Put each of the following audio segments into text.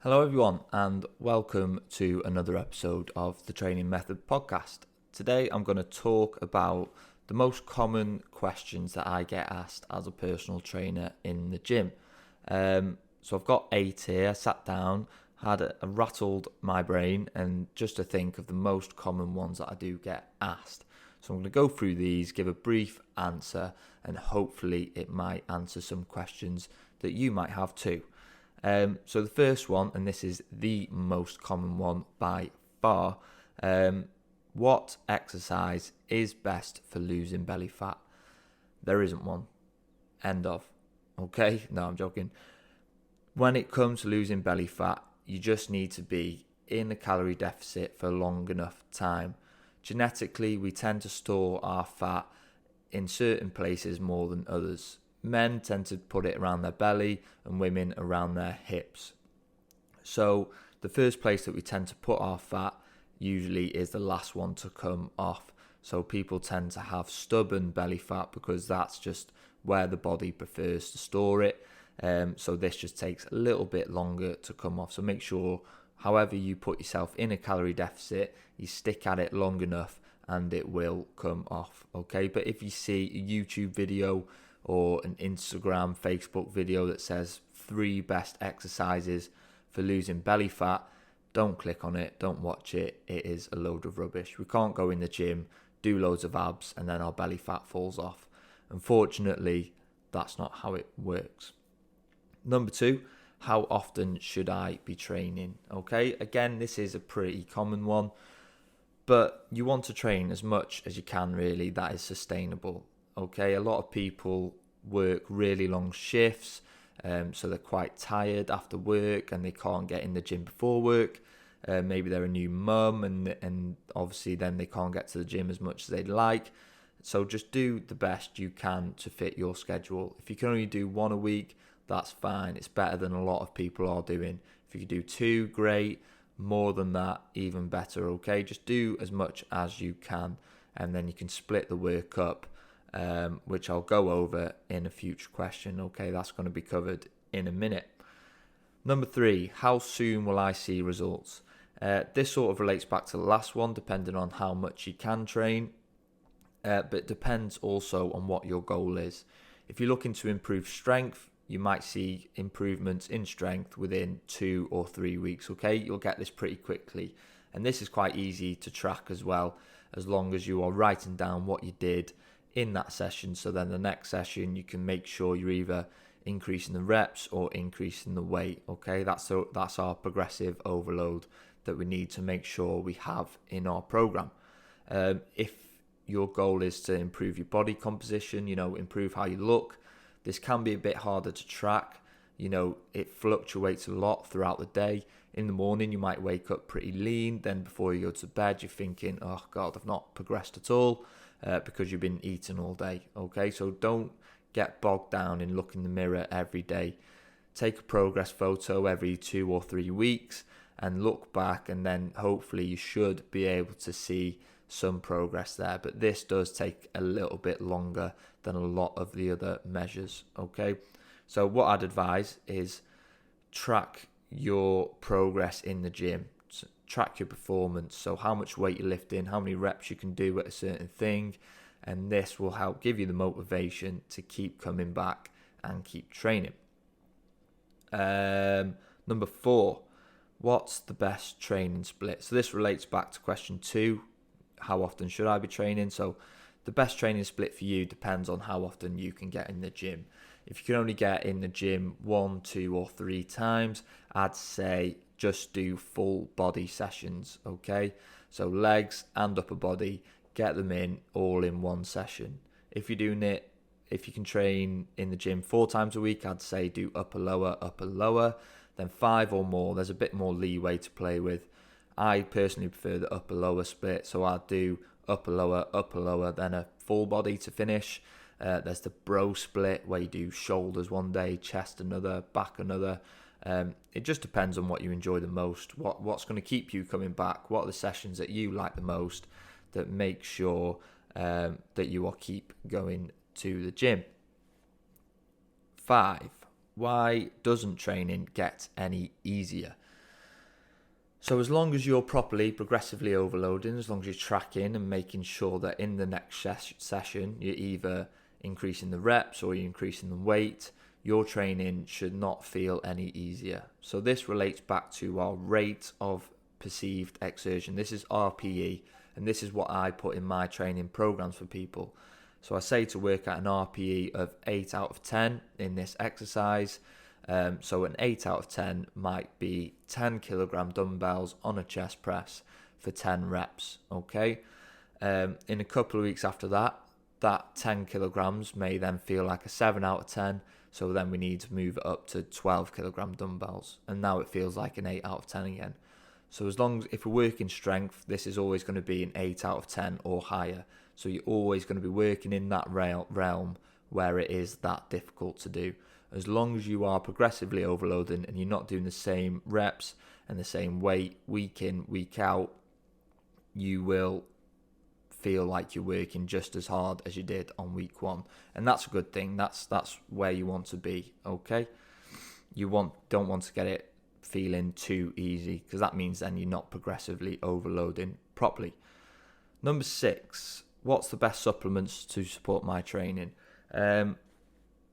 Hello, everyone, and welcome to another episode of the Training Method podcast. Today, I'm going to talk about the most common questions that I get asked as a personal trainer in the gym. So I've got 8 here. I sat down, rattled my brain, and just to think of the most common ones that I do get asked. So I'm going to go through these, give a brief answer, and hopefully it might answer some questions that you might have too. So the first one, and this is the most common one by far, what exercise is best for losing belly fat? There isn't one. End of. Okay? No, I'm joking. When it comes to losing belly fat, you just need to be in a calorie deficit for a long enough time. Genetically, we tend to store our fat in certain places more than others. Men tend to put it around their belly and women around their hips. So the first place that we tend to put our fat usually is the last one to come off. So people tend to have stubborn belly fat because that's just where the body prefers to store it. So this just takes a little bit longer to come off. So make sure, however you put yourself in a calorie deficit, you stick at it long enough and it will come off. Okay, but if you see a YouTube video or an Instagram, Facebook video that says 3 best exercises for losing belly fat, don't click on it, don't watch it. It is a load of rubbish. We can't go in the gym, do loads of abs, and then our belly fat falls off. Unfortunately, that's not how it works. Number 2, how often should I be training? Okay, again, this is a pretty common one, but you want to train as much as you can, really, that is sustainable. Okay, a lot of people work really long shifts, so they're quite tired after work and they can't get in the gym before work. Maybe they're a new mum and obviously then they can't get to the gym as much as they'd like. So just do the best you can to fit your schedule. If you can only do 1 a week, that's fine. It's better than a lot of people are doing. If you can do 2, great. More than that, even better. Okay, just do as much as you can, and then you can split the work up, which I'll go over in a future question. Okay, that's going to be covered in a minute. Number 3, how soon will I see results? This sort of relates back to the last one, depending on how much you can train, but it depends also on what your goal is. If you're looking to improve strength, you might see improvements in strength within 2 or 3 weeks. Okay, you'll get this pretty quickly, and this is quite easy to track as well, as long as you are writing down what you did in that session. So then the next session you can make sure you're either increasing the reps or increasing the weight. Okay, that's our progressive overload that we need to make sure we have in our program. If your goal is to improve your body composition, improve how you look, this can be a bit harder to track. It fluctuates a lot throughout the day. In the morning, you might wake up pretty lean. Then before you go to bed, you're thinking, oh God, I've not progressed at all, because you've been eating all day. Okay, so don't get bogged down in looking in the mirror every day. Take a progress photo every 2 or 3 weeks and look back, and then hopefully you should be able to see some progress there. But this does take a little bit longer than a lot of the other measures. Okay, so what I'd advise is track your progress in the gym. Track your performance, so how much weight you're lifting, how many reps you can do at a certain thing, and this will help give you the motivation to keep coming back and keep training. Number 4, what's the best training split? So this relates back to question 2, how often should I be training? So the best training split for you depends on how often you can get in the gym. If you can only get in the gym 1, 2 or 3 times, I'd say just do full body sessions. Okay, so legs and upper body, get them in all in one session. If you can train in the gym 4 times a week, I'd say do upper lower. Then 5 or more, there's a bit more leeway to play with. I personally prefer the upper lower split, so I'd do upper lower, then a full body to finish. There's the bro split where you do shoulders one day, chest another, back another. It just depends on what you enjoy the most, what's going to keep you coming back, what are the sessions that you like the most that make sure that you will keep going to the gym. 5, why doesn't training get any easier? So as long as you're properly, progressively overloading, as long as you're tracking and making sure that in the next session, you're either increasing the reps or you're increasing the weight, your training should not feel any easier. So this relates back to our rate of perceived exertion. This is RPE, and this is what I put in my training programs for people. So I say to work at an RPE of 8 out of 10 in this exercise. So an 8 out of 10 might be 10 kilogram dumbbells on a chest press for 10 reps, okay? In a couple of weeks after that, that 10 kilograms may then feel like a 7 out of 10, so then we need to move it up to 12 kilogram dumbbells, and now it feels like an 8 out of 10 again. So as long as, if we're working strength, this is always going to be an 8 out of 10 or higher, so you're always going to be working in that realm where it is that difficult to do. As long as you are progressively overloading and you're not doing the same reps and the same weight week in, week out, you will feel like you're working just as hard as you did on week one. And that's a good thing. That's where you want to be, okay? You don't want to get it feeling too easy, because that means then you're not progressively overloading properly. Number 6, what's the best supplements to support my training?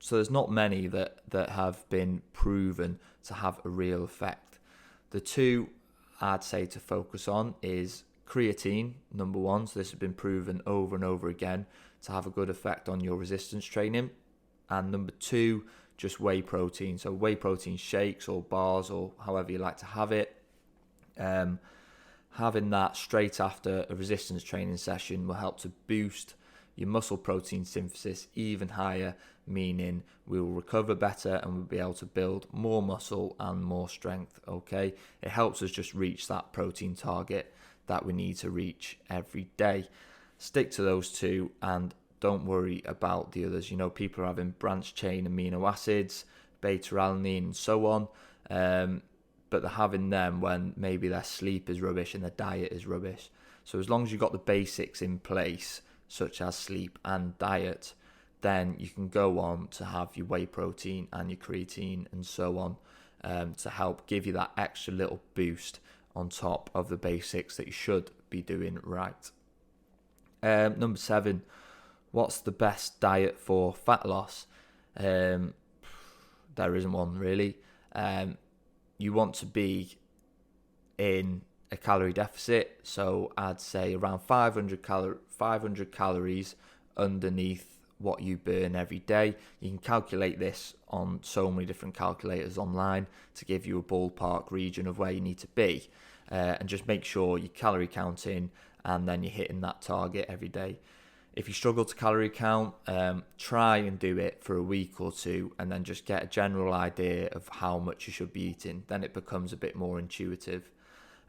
So there's not many that have been proven to have a real effect. The two I'd say to focus on is creatine, number 1. So this has been proven over and over again to have a good effect on your resistance training. And number 2, just whey protein. So whey protein shakes or bars or however you like to have it. Having that straight after a resistance training session will help to boost your muscle protein synthesis even higher, meaning we will recover better and we'll be able to build more muscle and more strength, okay? It helps us just reach that protein target that we need to reach every day. Stick to those two and don't worry about the others. You know, people are having branched chain amino acids, beta-alanine and so on, but they're having them when maybe their sleep is rubbish and their diet is rubbish. So as long as you've got the basics in place, such as sleep and diet, then you can go on to have your whey protein and your creatine and so on, to help give you that extra little boost on top of the basics that you should be doing right. Number 7, what's the best diet for fat loss? There isn't one really. You want to be in a calorie deficit, so I'd say around 500 calories underneath what you burn every day. You can calculate this on so many different calculators online to give you a ballpark region of where you need to be, and just make sure you're calorie counting and then you're hitting that target every day. If you struggle to calorie count, try and do it for a week or two and then just get a general idea of how much you should be eating. Then it becomes a bit more intuitive.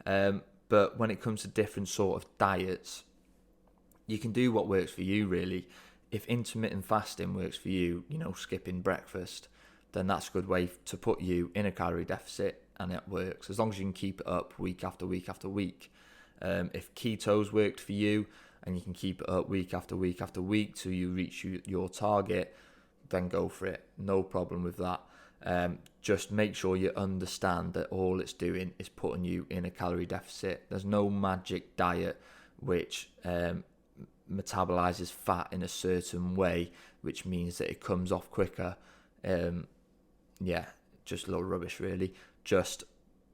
But when it comes to different sort of diets, you can do what works for you really. If intermittent fasting works for you, you know, skipping breakfast, then that's a good way to put you in a calorie deficit, and it works as long as you can keep it up week after week after week. If ketos worked for you and you can keep it up week after week after week till you reach your target, then go for it. No problem with that. Just make sure you understand that all it's doing is putting you in a calorie deficit. There's no magic diet which metabolizes fat in a certain way, which means that it comes off quicker. Just a little rubbish really. Just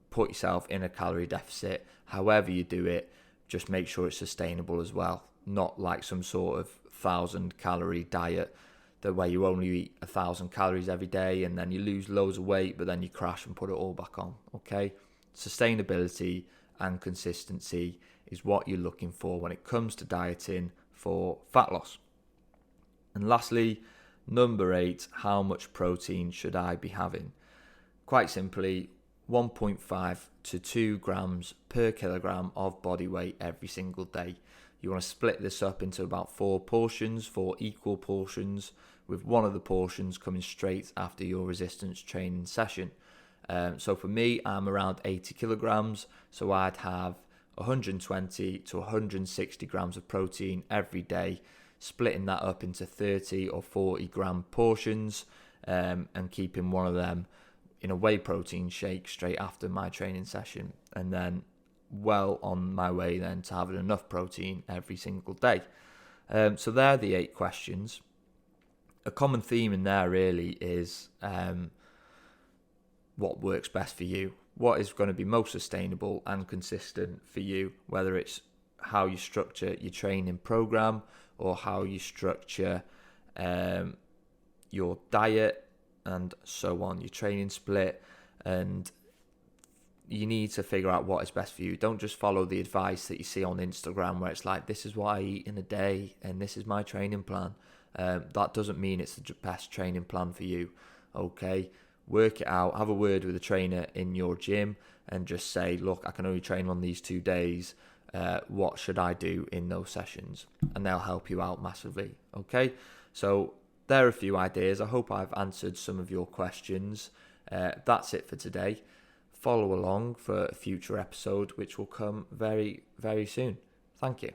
put yourself in a calorie deficit. However you do it, just make sure it's sustainable as well. Not like some sort of 1,000 calorie diet the way you only eat 1,000 calories every day and then you lose loads of weight, but then you crash and put it all back on. Okay, sustainability and consistency is what you're looking for when it comes to dieting for fat loss. And lastly, number 8, how much protein should I be having? Quite simply, 1.5 to 2 grams per kilogram of body weight every single day. You want to split this up into about 4 equal portions, with one of the portions coming straight after your resistance training session. So for me, I'm around 80 kilograms, so I'd have 120 to 160 grams of protein every day, splitting that up into 30 or 40 gram portions, and keeping one of them whey protein shake straight after my training session, and then well on my way then to having enough protein every single day. So there are the 8 questions. A common theme in there really is what works best for you, what is going to be most sustainable and consistent for you, whether it's how you structure your training program or how you structure your diet and so on, your training split. And you need to figure out what is best for you. Don't just follow the advice that you see on Instagram where it's like, this is what I eat in a day and this is my training plan. That doesn't mean it's the best training plan for you. Okay, work it out, have a word with a trainer in your gym and just say, look, I can only train on these 2 days. What should I do in those sessions? And they'll help you out massively. Okay, so there are a few ideas. I hope I've answered some of your questions. That's it for today. Follow along for a future episode, which will come very, very soon. Thank you.